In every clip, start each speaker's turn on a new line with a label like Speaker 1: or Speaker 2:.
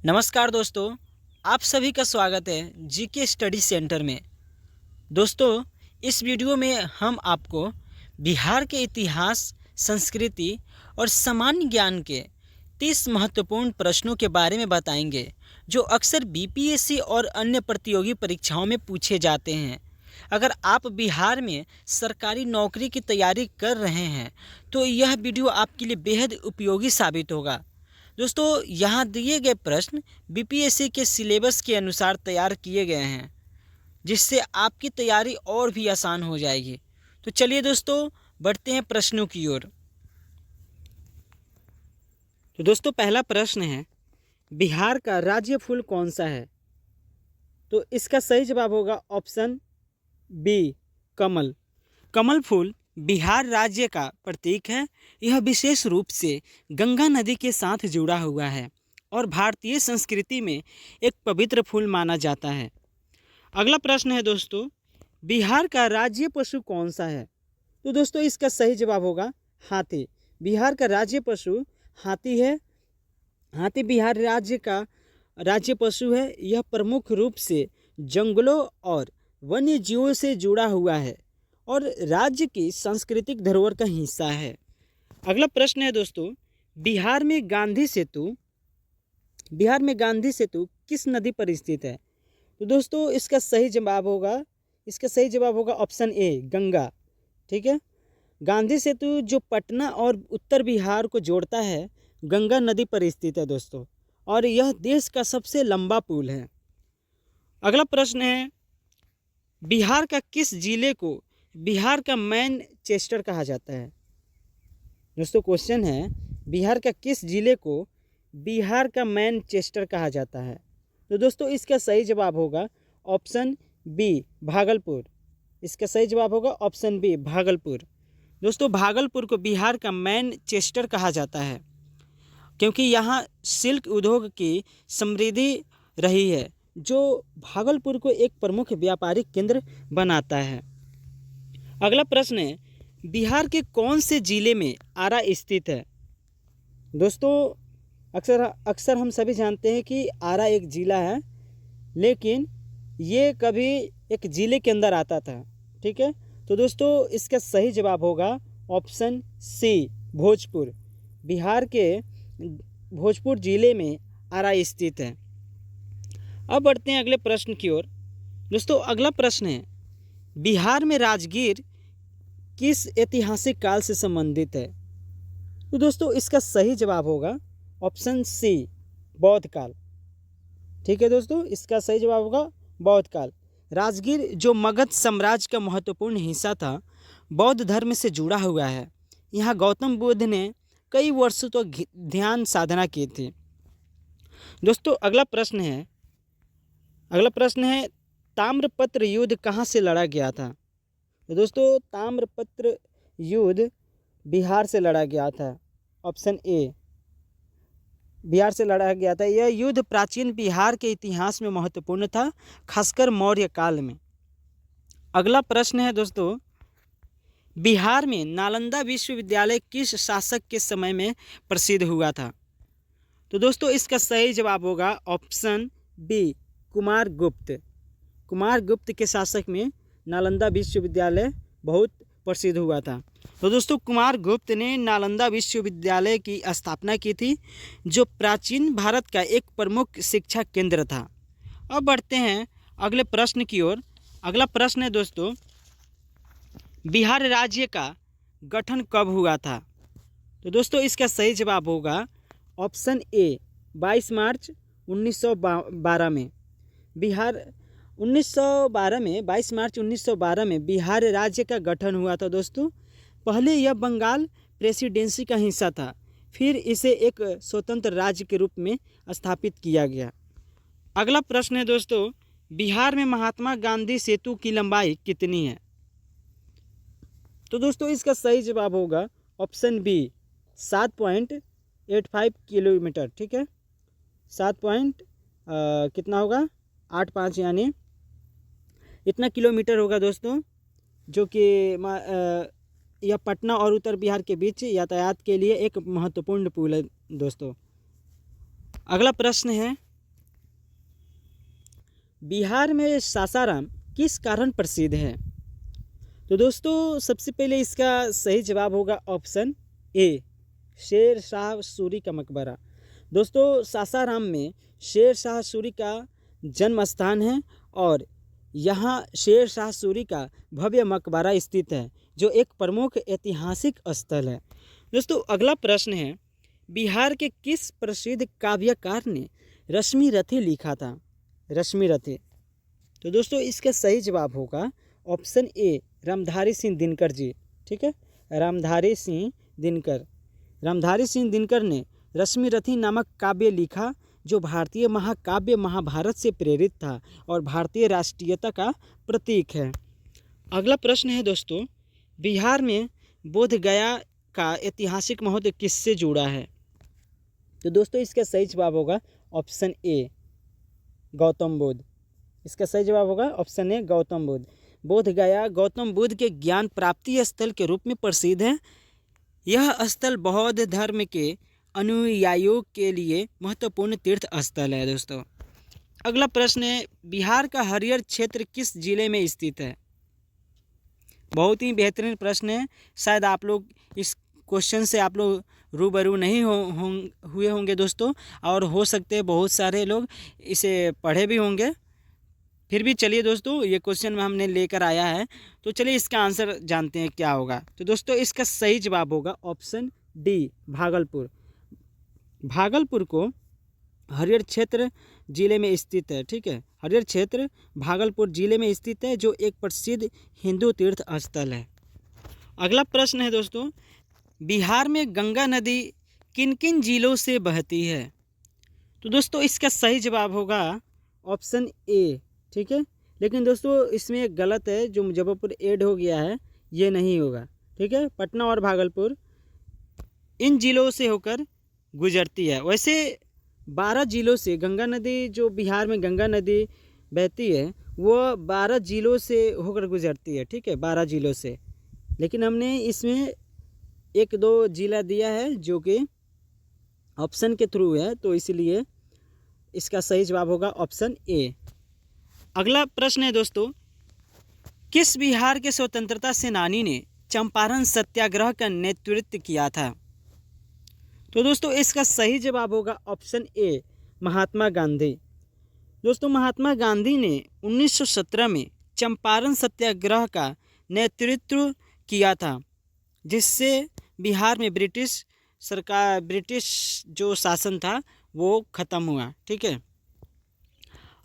Speaker 1: नमस्कार दोस्तों, आप सभी का स्वागत है जीके स्टडी सेंटर में। दोस्तों, इस वीडियो में हम आपको बिहार के इतिहास, संस्कृति और सामान्य ज्ञान के 30 महत्वपूर्ण प्रश्नों के बारे में बताएंगे जो अक्सर बीपीएससी और अन्य प्रतियोगी परीक्षाओं में पूछे जाते हैं। अगर आप बिहार में सरकारी नौकरी की तैयारी कर रहे हैं तो यह वीडियो आपके लिए बेहद उपयोगी साबित होगा। दोस्तों, यहाँ दिए गए प्रश्न बीपीएससी के सिलेबस के अनुसार तैयार किए गए हैं, जिससे आपकी तैयारी और भी आसान हो जाएगी। तो चलिए दोस्तों, बढ़ते हैं प्रश्नों की ओर। तो दोस्तों, पहला प्रश्न है, बिहार का राज्य फूल कौन सा है? तो इसका सही जवाब होगा ऑप्शन बी, कमल। कमल फूल बिहार राज्य का प्रतीक है। यह विशेष रूप से गंगा नदी के साथ जुड़ा हुआ है और भारतीय संस्कृति में एक पवित्र फूल माना जाता है। अगला प्रश्न है दोस्तों, बिहार का राज्य पशु कौन सा है? तो दोस्तों, इसका सही जवाब होगा हाथी। बिहार का राज्य पशु हाथी है। हाथी बिहार राज्य का राज्य पशु है। यह प्रमुख रूप से जंगलों और वन्य जीवों से जुड़ा हुआ है और राज्य की सांस्कृतिक धरोहर का हिस्सा है। अगला प्रश्न है दोस्तों, बिहार में गांधी सेतु किस नदी पर स्थित है? तो दोस्तों, इसका सही जवाब होगा ऑप्शन ए, गंगा। ठीक है, गांधी सेतु जो पटना और उत्तर बिहार को जोड़ता है, गंगा नदी पर स्थित है दोस्तों, और यह देश का सबसे लंबा पुल है। अगला प्रश्न है, बिहार का किस जिले को बिहार का मैनचेस्टर कहा जाता है? दोस्तों, क्वेश्चन है, बिहार का किस जिले को बिहार का मैनचेस्टर कहा जाता है? तो दोस्तों, इसका सही जवाब होगा ऑप्शन बी, भागलपुर। इसका सही जवाब होगा ऑप्शन बी, भागलपुर। दोस्तों, भागलपुर को बिहार का मैनचेस्टर कहा जाता है क्योंकि यहाँ सिल्क उद्योग की समृद्धि रही है, जो भागलपुर को एक प्रमुख व्यापारिक केंद्र बनाता है। अगला प्रश्न है, बिहार के कौन से जिले में आरा स्थित है? दोस्तों, अक्सर हम सभी जानते हैं कि आरा एक जिला है, लेकिन ये कभी एक जिले के अंदर आता था। ठीक है, तो दोस्तों, इसका सही जवाब होगा ऑप्शन सी, भोजपुर। बिहार के भोजपुर जिले में आरा स्थित है। अब बढ़ते हैं अगले प्रश्न की ओर। दोस्तों, अगला प्रश्न है, बिहार में राजगीर किस ऐतिहासिक काल से संबंधित है? तो दोस्तों, इसका सही जवाब होगा ऑप्शन सी, बौद्ध काल। ठीक है दोस्तों, इसका सही जवाब होगा बौद्ध काल। राजगीर जो मगध साम्राज्य का महत्वपूर्ण हिस्सा था, बौद्ध धर्म से जुड़ा हुआ है। यहाँ गौतम बुद्ध ने कई वर्षों तक ध्यान साधना की थी। दोस्तों, अगला प्रश्न है, ताम्रपत्र युद्ध कहाँ से लड़ा गया था? तो दोस्तों, ताम्रपत्र युद्ध बिहार से लड़ा गया था। ऑप्शन ए, बिहार से लड़ा गया था। यह युद्ध प्राचीन बिहार के इतिहास में महत्वपूर्ण था, खासकर मौर्य काल में। अगला प्रश्न है दोस्तों, बिहार में नालंदा विश्वविद्यालय किस शासक के समय में प्रसिद्ध हुआ था? तो दोस्तों, इसका सही जवाब होगा ऑप्शन बी, कुमारगुप्त। कुमारगुप्त के शासक में नालंदा विश्वविद्यालय बहुत प्रसिद्ध हुआ था। तो दोस्तों, कुमारगुप्त ने नालंदा विश्वविद्यालय की स्थापना की थी, जो प्राचीन भारत का एक प्रमुख शिक्षा केंद्र था। अब बढ़ते हैं अगले प्रश्न की ओर। अगला प्रश्न है दोस्तों, बिहार राज्य का गठन कब हुआ था? तो दोस्तों, इसका सही जवाब होगा ऑप्शन ए, 22 मार्च 1912 में। 22 मार्च 1912 में बिहार राज्य का गठन हुआ था दोस्तों। पहले यह बंगाल प्रेसिडेंसी का हिस्सा था, फिर इसे एक स्वतंत्र राज्य के रूप में स्थापित किया गया। अगला प्रश्न है दोस्तों, बिहार में महात्मा गांधी सेतु की लंबाई कितनी है? तो दोस्तों, इसका सही जवाब होगा ऑप्शन बी, 7.85 किलोमीटर। ठीक है, 7 पॉइंट कितना होगा, 85, यानी इतना किलोमीटर होगा दोस्तों, जो कि यह पटना और उत्तर बिहार के बीच यातायात के लिए एक महत्वपूर्ण पुल है दोस्तों। अगला प्रश्न है, बिहार में सासाराम किस कारण प्रसिद्ध है? तो दोस्तों सबसे पहले इसका सही जवाब होगा ऑप्शन ए, शेर शाह सूरी का मकबरा। दोस्तों सासाराम में शेर शाह सूरी का जन्म स्थान है और यहाँ शेर शाह सूरी का भव्य मकबरा स्थित है जो एक प्रमुख ऐतिहासिक स्थल है। दोस्तों अगला प्रश्न है, बिहार के किस प्रसिद्ध काव्यकार ने रश्मि रथी लिखा था? रश्मि रथी। तो दोस्तों इसका सही जवाब होगा ऑप्शन ए, रामधारी सिंह दिनकर जी। ठीक है, रामधारी सिंह दिनकर। रामधारी सिंह दिनकर ने रश्मि रथी नामक काव्य लिखा जो भारतीय महाकाव्य महाभारत से प्रेरित था और भारतीय राष्ट्रीयता का प्रतीक है। अगला प्रश्न है दोस्तों, बिहार में बोध गया का ऐतिहासिक महत्व किससे जुड़ा है? तो दोस्तों इसका सही जवाब होगा ऑप्शन ए, गौतम बुद्ध। इसका सही जवाब होगा ऑप्शन ए, गौतम बुद्ध। बोध गया गौतम बुद्ध के ज्ञान प्राप्ति स्थल के रूप में प्रसिद्ध है। यह स्थल बौद्ध धर्म के अनुयायियों के लिए महत्वपूर्ण तीर्थ स्थल है। दोस्तों अगला प्रश्न है, बिहार का हरियर क्षेत्र किस जिले में स्थित है? बहुत ही बेहतरीन प्रश्न है। शायद आप लोग इस क्वेश्चन से आप लोग रूबरू नहीं हुए होंगे दोस्तों, और हो सकते हैं बहुत सारे लोग इसे पढ़े भी होंगे। फिर भी चलिए दोस्तों ये क्वेश्चन में हमने लेकर आया है, तो चलिए इसका आंसर जानते हैं क्या होगा। तो दोस्तों इसका सही जवाब होगा ऑप्शन डी, भागलपुर। भागलपुर को हरियर क्षेत्र जिले में स्थित है। ठीक है, हरियर क्षेत्र भागलपुर जिले में स्थित है जो एक प्रसिद्ध हिंदू तीर्थ स्थल है। अगला प्रश्न है दोस्तों, बिहार में गंगा नदी किन किन जिलों से बहती है? तो दोस्तों इसका सही जवाब होगा ऑप्शन ए। ठीक है, लेकिन दोस्तों इसमें एक गलत है, जो मुजफ्फरपुर ऐड हो गया है, ये नहीं होगा। ठीक है, पटना और भागलपुर इन जिलों से होकर गुजरती है। वैसे 12 जिलों से गंगा नदी, जो बिहार में गंगा नदी बहती है वो 12 जिलों से होकर गुजरती है। ठीक है, 12 जिलों से, लेकिन हमने इसमें 1-2 जिला दिया है जो कि ऑप्शन के थ्रू है, तो इसलिए इसका सही जवाब होगा ऑप्शन ए। अगला प्रश्न है दोस्तों, किस बिहार के स्वतंत्रता सेनानी ने चंपारण सत्याग्रह का नेतृत्व किया था? तो दोस्तों इसका सही जवाब होगा ऑप्शन ए, महात्मा गांधी। दोस्तों महात्मा गांधी ने 1917 में चंपारण सत्याग्रह का नेतृत्व किया था, जिससे बिहार में ब्रिटिश जो शासन था वो ख़त्म हुआ। ठीक है,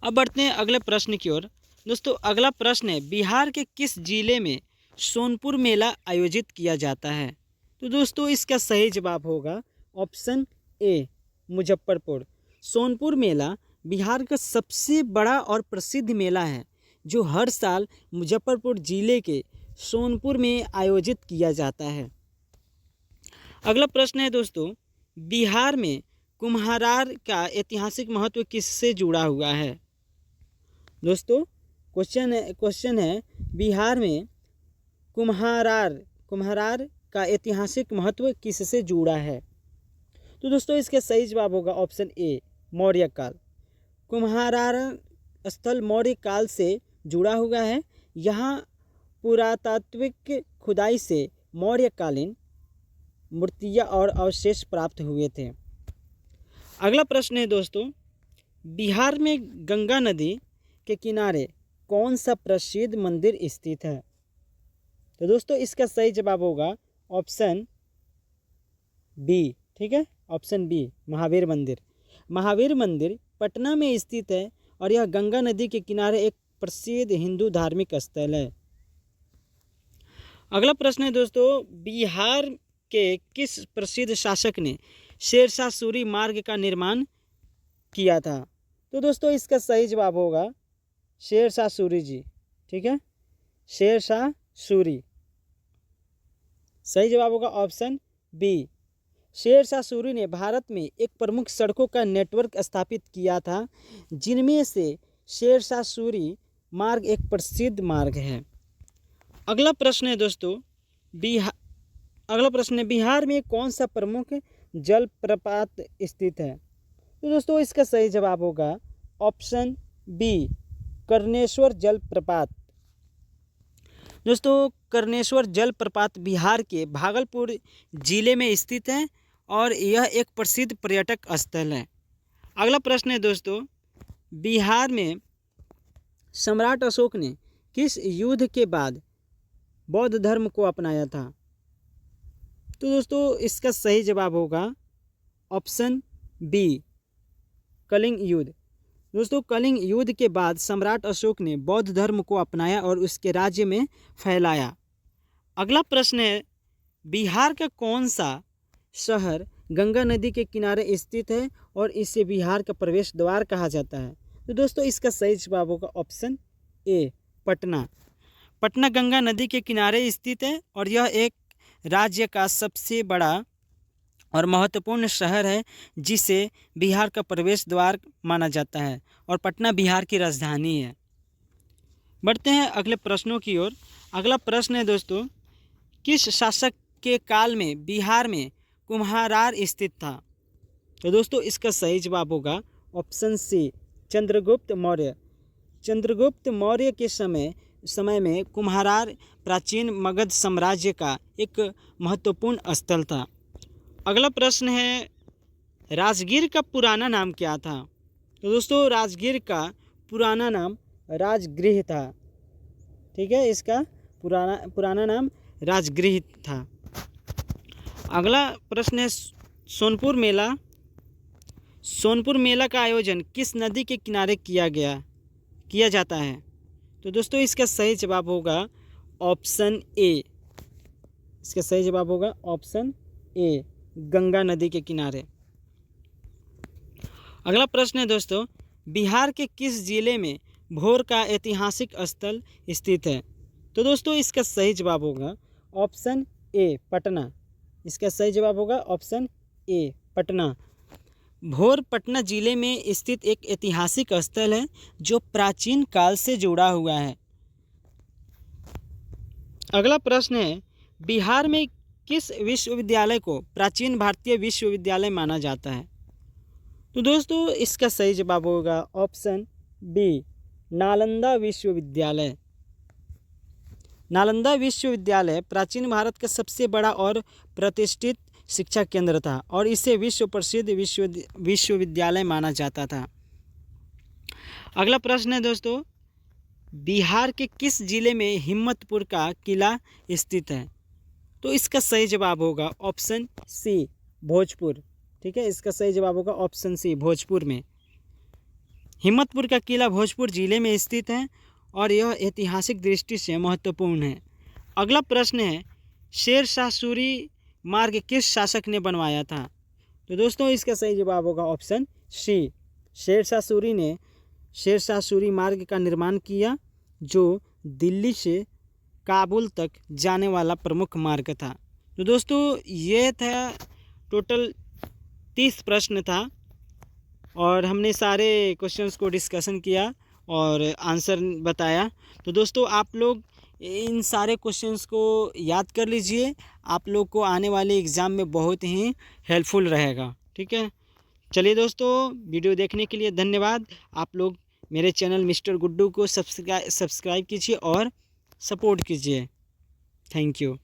Speaker 1: अब बढ़ते हैं अगले प्रश्न की ओर। दोस्तों अगला प्रश्न है, बिहार के किस जिले में सोनपुर मेला आयोजित किया जाता है? तो दोस्तों इसका सही जवाब होगा ऑप्शन ए, मुजफ्फरपुर। सोनपुर मेला बिहार का सबसे बड़ा और प्रसिद्ध मेला है जो हर साल मुजफ्फरपुर जिले के सोनपुर में आयोजित किया जाता है। अगला प्रश्न है दोस्तों, बिहार में कुम्हारार का ऐतिहासिक महत्व किससे जुड़ा हुआ है? दोस्तों क्वेश्चन है बिहार में कुम्हारार का ऐतिहासिक महत्व किससे जुड़ा है? तो दोस्तों इसका सही जवाब होगा ऑप्शन ए, मौर्य काल। कुम्हारार स्थल मौर्य काल से जुड़ा हुआ है। यहाँ पुरातात्विक खुदाई से मौर्यकालीन मूर्तियाँ और अवशेष प्राप्त हुए थे। अगला प्रश्न है दोस्तों, बिहार में गंगा नदी के किनारे कौन सा प्रसिद्ध मंदिर स्थित है? तो दोस्तों इसका सही जवाब होगा ऑप्शन बी। ठीक है, ऑप्शन बी, महावीर मंदिर। महावीर मंदिर पटना में स्थित है और यह गंगा नदी के किनारे एक प्रसिद्ध हिंदू धार्मिक स्थल है। अगला प्रश्न है दोस्तों, बिहार के किस प्रसिद्ध शासक ने शेरशाह सूरी मार्ग का निर्माण किया था? तो दोस्तों इसका सही जवाब होगा शेरशाह सूरी जी। ठीक है, शेरशाह सूरी। सही जवाब होगा ऑप्शन बी। शेरशाह सूरी ने भारत में एक प्रमुख सड़कों का नेटवर्क स्थापित किया था, जिनमें से शेरशाह सूरी मार्ग एक प्रसिद्ध मार्ग है। अगला प्रश्न है दोस्तों, बिहार में कौन सा प्रमुख जलप्रपात स्थित है? तो दोस्तों इसका सही जवाब होगा ऑप्शन बी, कर्णेश्वर जलप्रपात। दोस्तों कर्णेश्वर जलप्रपात बिहार के भागलपुर जिले में स्थित है और यह एक प्रसिद्ध पर्यटक स्थल है। अगला प्रश्न है दोस्तों, बिहार में सम्राट अशोक ने किस युद्ध के बाद बौद्ध धर्म को अपनाया था? तो दोस्तों इसका सही जवाब होगा ऑप्शन बी, कलिंग युद्ध। दोस्तों कलिंग युद्ध के बाद सम्राट अशोक ने बौद्ध धर्म को अपनाया और उसके राज्य में फैलाया। अगला प्रश्न है, बिहार का कौन सा शहर गंगा नदी के किनारे स्थित है और इसे बिहार का प्रवेश द्वार कहा जाता है? तो दोस्तों इसका सही जवाब होगा ऑप्शन ए, पटना। पटना गंगा नदी के किनारे स्थित है और यह एक राज्य का सबसे बड़ा और महत्वपूर्ण शहर है जिसे बिहार का प्रवेश द्वार माना जाता है और पटना बिहार की राजधानी है। बढ़ते हैं अगले प्रश्नों की ओर। अगला प्रश्न है दोस्तों, किस शासक के काल में बिहार में कुम्हारार स्थित था? तो दोस्तों इसका सही जवाब होगा ऑप्शन सी, चंद्रगुप्त मौर्य। चंद्रगुप्त मौर्य के समय में कुम्हारार प्राचीन मगध साम्राज्य का एक महत्वपूर्ण स्थल था। अगला प्रश्न है, राजगीर का पुराना नाम क्या था? तो दोस्तों राजगीर का पुराना नाम राजगृह था। ठीक है, इसका पुराना नाम राजगृह था। अगला प्रश्न है, सोनपुर मेला का आयोजन किस नदी के किनारे किया जाता है? तो दोस्तों इसका सही जवाब होगा ऑप्शन ए। इसका सही जवाब होगा ऑप्शन ए, गंगा नदी के किनारे। अगला प्रश्न है दोस्तों, बिहार के किस जिले में भोर का ऐतिहासिक स्थल स्थित है? तो दोस्तों इसका सही जवाब होगा ऑप्शन ए, पटना। इसका सही जवाब होगा ऑप्शन ए, पटना। भोर पटना जिले में स्थित एक ऐतिहासिक स्थल है जो प्राचीन काल से जुड़ा हुआ है। अगला प्रश्न है, बिहार में किस विश्वविद्यालय को प्राचीन भारतीय विश्वविद्यालय माना जाता है? तो दोस्तों इसका सही जवाब होगा ऑप्शन बी, नालंदा विश्वविद्यालय। नालंदा विश्वविद्यालय प्राचीन भारत का सबसे बड़ा और प्रतिष्ठित शिक्षा केंद्र था और इसे विश्व प्रसिद्ध विश्वविद्यालय माना जाता था। अगला प्रश्न है दोस्तों, बिहार के किस जिले में हिम्मतपुर का किला स्थित है? तो इसका सही जवाब होगा ऑप्शन सी, भोजपुर। ठीक है, इसका सही जवाब होगा ऑप्शन सी, भोजपुर में। हिम्मतपुर का किला भोजपुर जिले में स्थित है और यह ऐतिहासिक दृष्टि से महत्वपूर्ण है। अगला प्रश्न है, शेरशाह सूरी मार्ग किस शासक ने बनवाया था? तो दोस्तों इसका सही जवाब होगा ऑप्शन सी, शेरशाह सूरी ने शेरशाह सूरी मार्ग का निर्माण किया जो दिल्ली से काबुल तक जाने वाला प्रमुख मार्ग था। तो दोस्तों ये था टोटल 30 प्रश्न था और हमने सारे क्वेश्चंस को डिस्कशन किया और आंसर बताया। तो दोस्तों आप लोग इन सारे क्वेश्चंस को याद कर लीजिए, आप लोग को आने वाले एग्ज़ाम में बहुत ही हेल्पफुल रहेगा। ठीक है, चलिए दोस्तों वीडियो देखने के लिए धन्यवाद। आप लोग मेरे चैनल मिस्टर गुड्डू को सब्सक्राइब कीजिए और सपोर्ट कीजिए। Thank you.